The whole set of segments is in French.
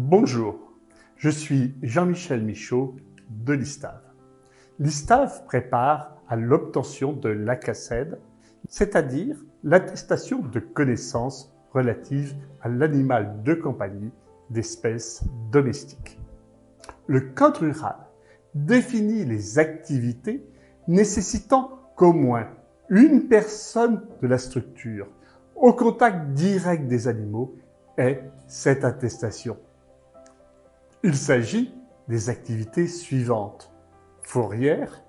Bonjour, je suis Jean-Michel Michaud de l'ISTAV. L'ISTAV prépare à l'obtention de l'ACACED, c'est-à-dire l'attestation de connaissances relative à l'animal de compagnie d'espèces domestiques. Le Code rural définit les activités nécessitant qu'au moins une personne de la structure au contact direct des animaux ait cette attestation. Il s'agit des activités suivantes: fourrière,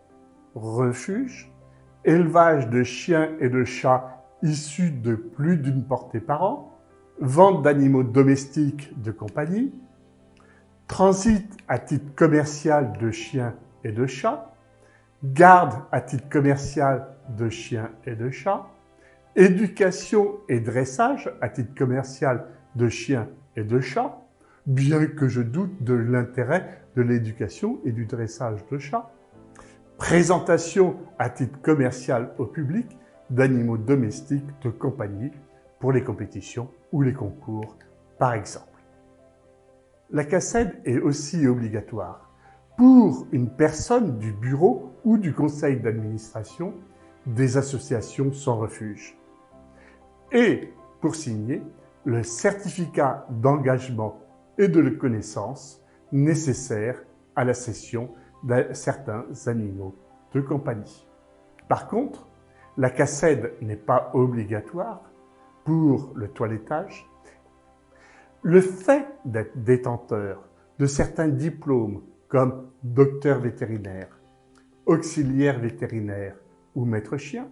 refuge, élevage de chiens et de chats issus de plus d'une portée par an, vente d'animaux domestiques de compagnie, transit à titre commercial de chiens et de chats, garde à titre commercial de chiens et de chats, éducation et dressage à titre commercial de chiens et de chats, bien que je doute de l'intérêt de l'éducation et du dressage de chats, présentation à titre commercial au public d'animaux domestiques de compagnie pour les compétitions ou les concours, par exemple. L'ACACED est aussi obligatoire pour une personne du bureau ou du conseil d'administration des associations sans refuge et pour signer le certificat d'engagement et de connaissance nécessaire à la cession de certains animaux de compagnie. Par contre, l'ACACED n'est pas obligatoire pour le toilettage. Le fait d'être détenteur de certains diplômes comme docteur vétérinaire, auxiliaire vétérinaire ou maître chien,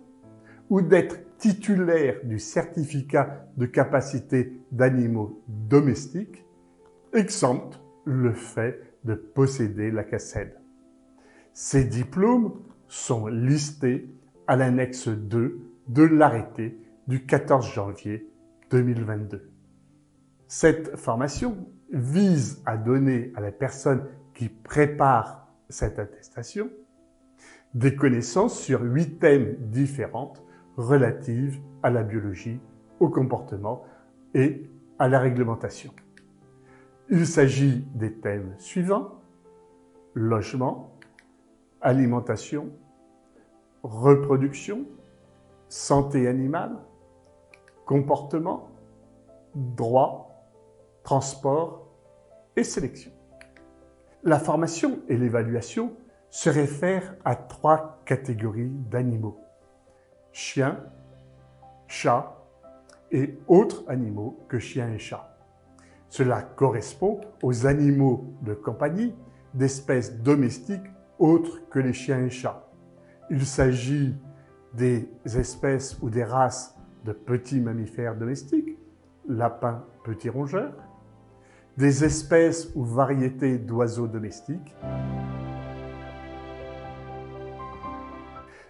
ou d'être titulaire du certificat de capacité d'animaux domestiques, exempte le fait de posséder l'ACACED. Ces diplômes sont listés à l'annexe 2 de l'arrêté du 14 janvier 2022. Cette formation vise à donner à la personne qui prépare cette attestation des connaissances sur 8 thèmes différentes relatives à la biologie, au comportement et à la réglementation. Il s'agit des thèmes suivants: logement, alimentation, reproduction, santé animale, comportement, droit, transport et sélection. La formation et l'évaluation se réfèrent à 3 catégories d'animaux: chiens, chats et autres animaux que chiens et chats. Cela correspond aux animaux de compagnie d'espèces domestiques autres que les chiens et chats. Il s'agit des espèces ou des races de petits mammifères domestiques, lapins petits rongeurs, des espèces ou variétés d'oiseaux domestiques.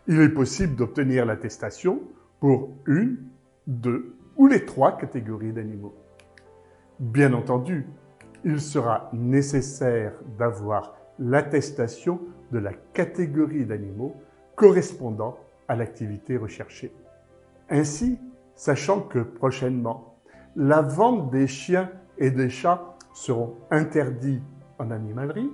Il est possible d'obtenir l'attestation pour une, 2 ou les 3 catégories d'animaux. Bien entendu, il sera nécessaire d'avoir l'attestation de la catégorie d'animaux correspondant à l'activité recherchée. Ainsi, sachant que prochainement, la vente des chiens et des chats seront interdits en animalerie,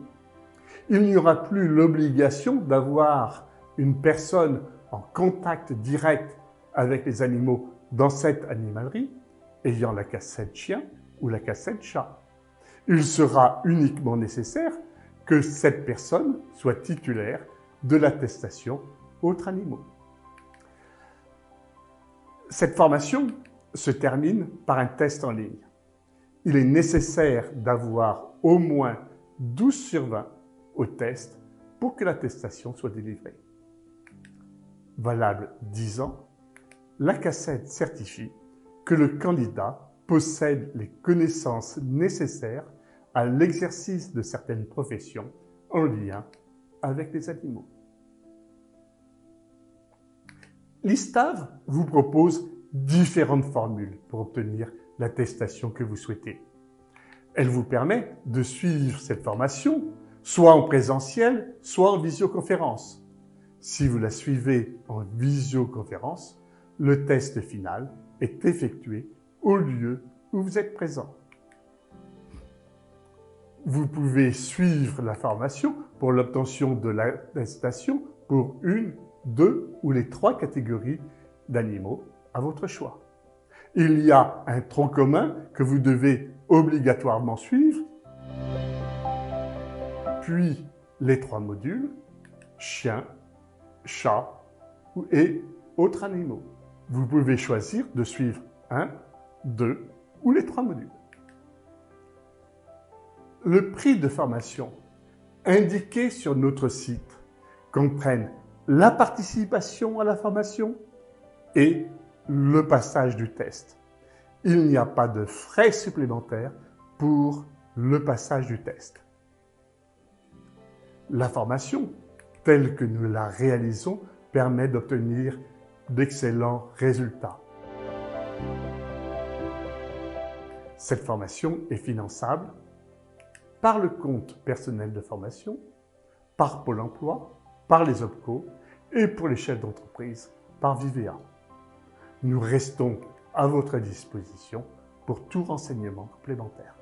il n'y aura plus l'obligation d'avoir une personne en contact direct avec les animaux dans cette animalerie ayant l'ACACED chien ou l'ACACED chat. Il sera uniquement nécessaire que cette personne soit titulaire de l'attestation autres animaux. Cette formation se termine par un test en ligne. Il est nécessaire d'avoir au moins 12 sur 20 au test pour que l'attestation soit délivrée. Valable 10 ans, l'ACACED certifie que le candidat possède les connaissances nécessaires à l'exercice de certaines professions en lien avec les animaux. L'ISTAV vous propose différentes formules pour obtenir l'attestation que vous souhaitez. Elle vous permet de suivre cette formation soit en présentiel, soit en visioconférence. Si vous la suivez en visioconférence, le test final est effectué au lieu où vous êtes présent. Vous pouvez suivre la formation pour l'obtention de l'attestation pour une, deux ou les 3 catégories d'animaux à votre choix. Il y a un tronc commun que vous devez obligatoirement suivre, puis les 3 modules, chien, chat et autres animaux. Vous pouvez choisir de suivre 1, 2 ou les 3 modules. Le prix de formation indiqué sur notre site comprennent la participation à la formation et le passage du test. Il n'y a pas de frais supplémentaires pour le passage du test. La formation, telle que nous la réalisons, permet d'obtenir d'excellents résultats. Cette formation est finançable par le compte personnel de formation, par Pôle emploi, par les OPCO et pour les chefs d'entreprise, par Vivea. Nous restons à votre disposition pour tout renseignement complémentaire.